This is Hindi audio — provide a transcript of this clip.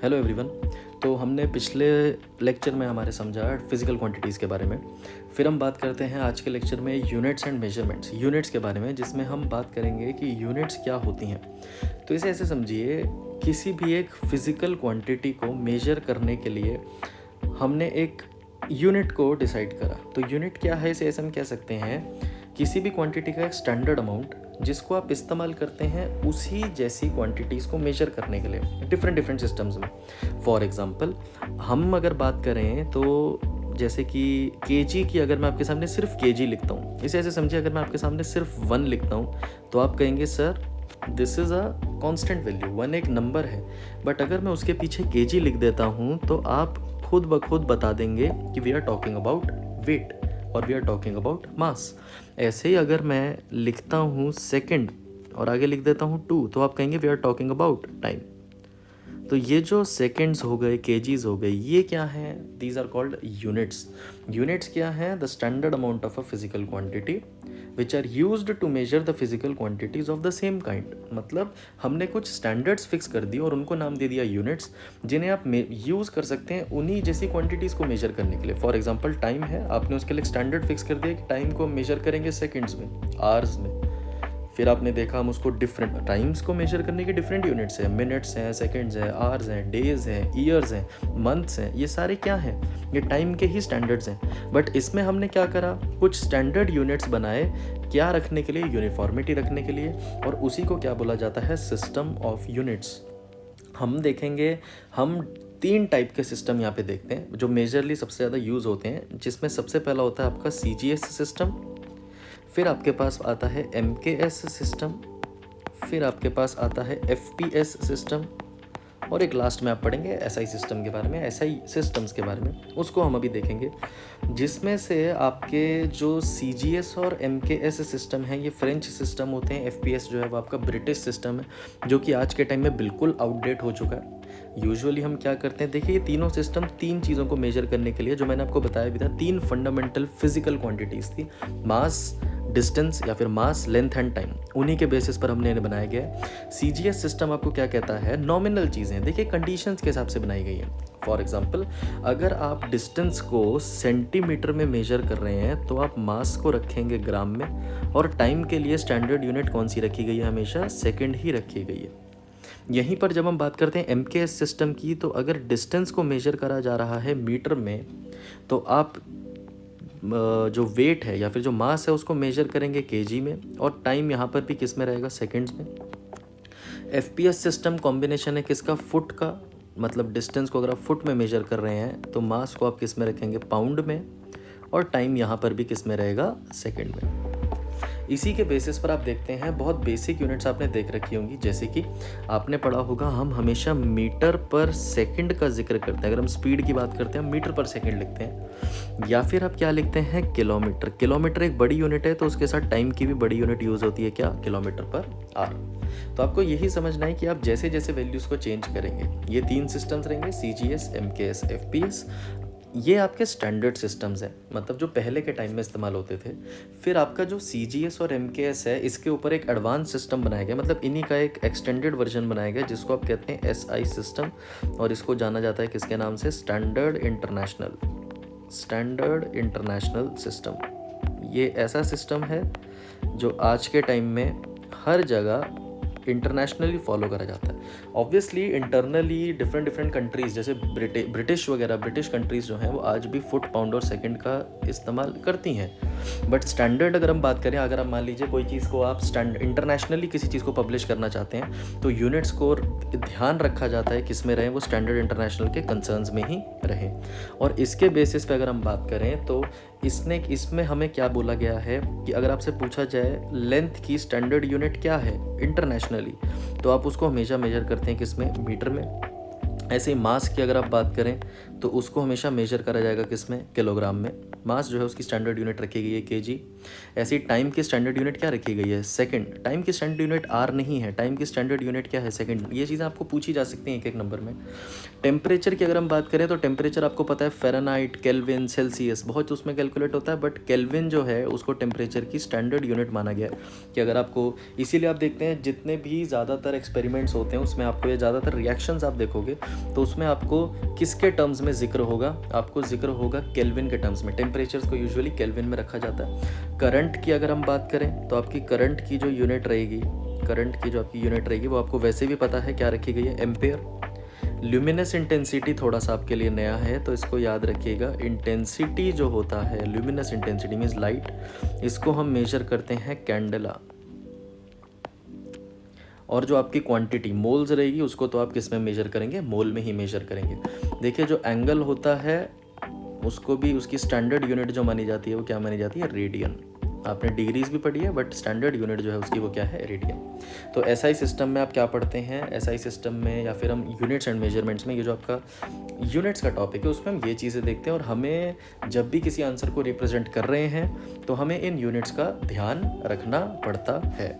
Hello everyone. तो हमने पिछले लेक्चर में हमारे समझा फिज़िकल क्वांटिटीज़ के बारे में। फिर हम बात करते हैं आज के लेक्चर में यूनिट्स एंड मेजरमेंट्स, यूनिट्स के बारे में, जिसमें हम बात करेंगे कि यूनिट्स क्या होती हैं। तो इसे ऐसे समझिए, किसी भी एक फ़िज़िकल क्वांटिटी को मेजर करने के लिए हमने एक यूनिट को डिसाइड करा। तो यूनिट क्या है, इसे ऐसे हम कह सकते हैं किसी भी क्वांटिटी का एक स्टैंडर्ड अमाउंट जिसको आप इस्तेमाल करते हैं उसी जैसी क्वांटिटीज़ को मेजर करने के लिए डिफरेंट सिस्टम्स में। फॉर एग्जांपल हम अगर बात करें तो जैसे कि केजी की, अगर मैं आपके सामने सिर्फ केजी लिखता हूँ, इसे ऐसे समझिए, अगर मैं आपके सामने सिर्फ 1 लिखता हूँ तो आप कहेंगे sir this is a constant value, 1 एक नंबर है। बट अगर मैं उसके पीछे केजी लिख देता हूँ तो आप खुद ब खुद बता देंगे कि we are talking about weight और we are talking about mass. ऐसे ही अगर मैं लिखता हूँ सेकंड और आगे लिख देता हूँ 2 तो आप कहेंगे we are talking about time. तो ये जो सेकंड्स हो गए, केजीज हो गए, ये क्या है? These are called units. Units क्या है? The standard amount of a physical quantity which are used to measure the physical quantities of the same kind. मतलब हमने कुछ स्टैंडर्ड्स फिक्स कर दिए और उनको नाम दे दिया यूनिट्स, जिन्हें आप यूज़ कर सकते हैं उन्हीं जैसी क्वांटिटीज़ को मेजर करने के लिए। फॉर एग्जांपल टाइम है, आपने उसके लिए स्टैंडर्ड फिक्स कर दिया कि टाइम को मेजर करेंगे सेकंड्स में, आवर्स में। फिर आपने देखा हम उसको डिफरेंट टाइम्स को मेजर करने के डिफरेंट यूनिट्स हैं, मिनट्स हैं, सेकंड्स हैं, आवर्स हैं, डेज हैं, ईयर्स हैं, मंथ्स हैं। ये सारे क्या हैं? ये टाइम के ही स्टैंडर्ड्स हैं। बट इसमें हमने क्या करा, कुछ स्टैंडर्ड यूनिट्स बनाए, क्या रखने के लिए? यूनिफॉर्मिटी रखने के लिए। और उसी को क्या बोला जाता है? System of units. हम देखेंगे, हम 3 टाइप के सिस्टम यहाँ पे देखते हैं जो मेजरली सबसे ज़्यादा यूज़ होते हैं, जिसमें सबसे पहला होता है आपका CGS सिस्टम, फिर आपके पास आता है MKS सिस्टम, फिर आपके पास आता है FPS सिस्टम, और एक लास्ट में आप पढ़ेंगे SI सिस्टम के बारे में, SI सिस्टम्स के बारे में, उसको हम अभी देखेंगे। जिसमें से आपके जो CGS और MKS सिस्टम हैं ये फ्रेंच सिस्टम होते हैं। FPS जो है वो आपका ब्रिटिश सिस्टम है, जो कि आज के टाइम में बिल्कुल आउटडेट हो चुका है। यूजुअली हम क्या करते हैं, देखिए ये तीनों सिस्टम 3 चीज़ों को मेजर करने के लिए, जो मैंने आपको बताया भी था, 3 फंडामेंटल फिजिकल क्वांटिटीज़ थी, मास, डिस्टेंस या फिर मास, लेंथ एंड टाइम। उन्हीं के बेसिस पर हमने इन्हें बनाया गया है। CGS सिस्टम आपको क्या कहता है? नॉमिनल चीज़ें, देखिए कंडीशंस के हिसाब से बनाई गई है। फॉर एग्जांपल अगर आप डिस्टेंस को सेंटीमीटर में मेजर कर रहे हैं तो आप मास को रखेंगे ग्राम में, और टाइम के लिए स्टैंडर्ड यूनिट कौन सी रखी गई है? हमेशा सेकेंड ही रखी गई है। यहीं पर जब हम बात करते हैं MKS सिस्टम की, तो अगर डिस्टेंस को मेजर करा जा रहा है मीटर में तो आप जो वेट है या फिर जो मास है उसको मेजर करेंगे केजी में, और टाइम यहाँ पर भी किस में रहेगा? सेकंड्स में। FPS सिस्टम कॉम्बिनेशन है किसका? फुट का। मतलब डिस्टेंस को अगर आप फुट में मेजर कर रहे हैं तो मास को आप किस में रखेंगे? पाउंड में, और टाइम यहाँ पर भी किस में रहेगा? सेकंड में। इसी के बेसिस पर आप देखते हैं बहुत बेसिक यूनिट्स आपने देख रखी होंगी, जैसे कि आपने पढ़ा होगा हम हमेशा मीटर पर सेकंड का जिक्र करते हैं। अगर हम स्पीड की बात करते हैं हम मीटर पर सेकंड लिखते हैं, या फिर आप क्या लिखते हैं? किलोमीटर। किलोमीटर एक बड़ी यूनिट है तो उसके साथ टाइम की भी बड़ी यूनिट यूज़ होती है, क्या? किलोमीटर पर आर। तो आपको यही समझना है कि आप जैसे जैसे वैल्यूज़ को चेंज करेंगे, ये 3 सिस्टम्स रहेंगे, CGS, MKS, FPS, ये आपके स्टैंडर्ड सिस्टम्स हैं, मतलब जो पहले के टाइम में इस्तेमाल होते थे। फिर आपका जो CGS और MKS है, इसके ऊपर एक एडवांस सिस्टम बनाया गया, मतलब इन्हीं का एक एक्सटेंडेड वर्जन बनाया गया, जिसको आप कहते हैं SI सिस्टम, और इसको जाना जाता है किसके नाम से? Standard international system. ये ऐसा सिस्टम है जो आज के टाइम में हर जगह इंटरनेशनली फॉलो करा जाता है। ऑब्वियसली इंटरनली डिफरेंट कंट्रीज़, जैसे ब्रिटिश कंट्रीज़ जो हैं वो आज भी फुट, पाउंड और सेकंड का इस्तेमाल करती हैं। बट स्टैंडर्ड अगर हम बात करें, अगर आप मान लीजिए कोई चीज़ को आप इंटरनेशनली किसी चीज़ को पब्लिश करना चाहते हैं तो यूनिट्स को ध्यान रखा जाता है किस में रहें? वो स्टैंडर्ड इंटरनेशनल के कंसर्न्स में ही रहें। और इसके बेसिस पे अगर हम बात करें तो इसमें हमें क्या बोला गया है कि अगर आपसे पूछा जाए लेंथ की स्टैंडर्ड यूनिट क्या है इंटरनेशनली, तो आप उसको हमेशा मेजर करते हैं किसमें? मीटर में। ऐसे ही मास की अगर आप बात करें तो उसको हमेशा मेजर करा जाएगा किसमें? किलोग्राम में। मास जो है उसकी स्टैंडर्ड यूनिट रखी गई है केजी। ऐसे ही टाइम की स्टैंडर्ड यूनिट क्या रखी गई है? सेकंड। टाइम की स्टैंडर्ड यूनिट आर नहीं है, टाइम की स्टैंडर्ड यूनिट क्या है? सेकंड। ये चीज़ें आपको पूछी जा सकती हैं एक एक नंबर में। टेम्परेचर की अगर हम बात करें तो टेम्परेचर आपको पता है फ़ारेनहाइट, केल्विन, सेल्सियस बहुत उसमें कैलकुलेट होता है, बट केल्विन जो है उसको टेम्परेचर की स्टैंडर्ड यूनिट माना गया है कि अगर आपको, इसीलिए आप देखते हैं जितने भी ज़्यादातर एक्सपेरिमेंट्स होते हैं उसमें आपको ये ज़्यादातर रिएक्शंस आप देखोगे तो उसमें आपको किसके टर्म्स में जिक्र होगा? आपको जिक्र होगा केल्विन के टर्म्स में। टेम्परेचर्स को यूजुअली केल्विन में रखा जाता है। करंट की अगर हम बात करें तो आपकी करंट की जो यूनिट रहेगी, करंट की जो आपकी यूनिट रहेगी वो आपको वैसे भी पता है क्या रखी गई है? एम्पेयर। ल्यूमिनस इंटेंसिटी थोड़ा सा आपके लिए नया है तो इसको याद रखिएगा। इंटेंसिटी जो होता है, ल्यूमिनस इंटेंसिटी मीन्स लाइट, इसको हम मेजर करते हैं कैंडेला। और जो आपकी क्वांटिटी मोल्स रहेगी उसको तो आप किस में मेजर करेंगे? मोल में ही मेजर करेंगे। देखिए जो एंगल होता है उसको भी उसकी स्टैंडर्ड यूनिट जो मानी जाती है वो क्या मानी जाती है? रेडियन। आपने डिग्रीज भी पढ़ी है बट स्टैंडर्ड यूनिट जो है उसकी वो क्या है? रेडियन। तो एसआई सिस्टम में आप क्या पढ़ते हैं? एसआई सिस्टम में या फिर हम यूनिट्स एंड मेजरमेंट्स में, ये जो आपका यूनिट्स का टॉपिक है उसमें हम ये चीज़ें देखते हैं और हमें जब भी किसी आंसर को रिप्रेजेंट कर रहे हैं तो हमें इन यूनिट्स का ध्यान रखना पड़ता है।